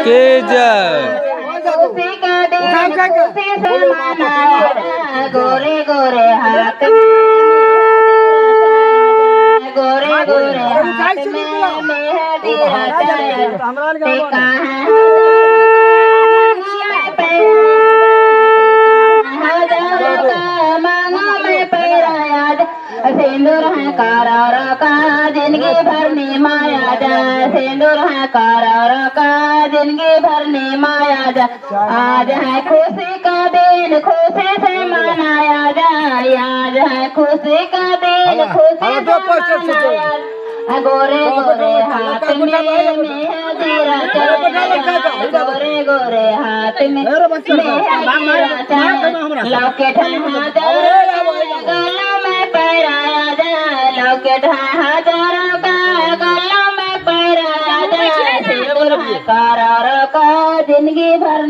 के जय। गोरे गोरे हाथ गोरे गोरे हाथ में मेहंदी सिंदूर है करार का जिंदगी भरनी माया जा सिंदूर है करार का जिंदगी भरनी माया जा आज है खुशी का दिन खुशी से मनाया जाए आज है खुशी का दिन खुशी से मनाया गोरे गोरे हाथ में मेहंदी रचा गोरे गोरे हाथ में मेहंदी रचा लॉकेट गलों में पहराया जाए लॉकेट हजारों का गलों में पहराया जाए सिंदूर है करार का जिंदगी भर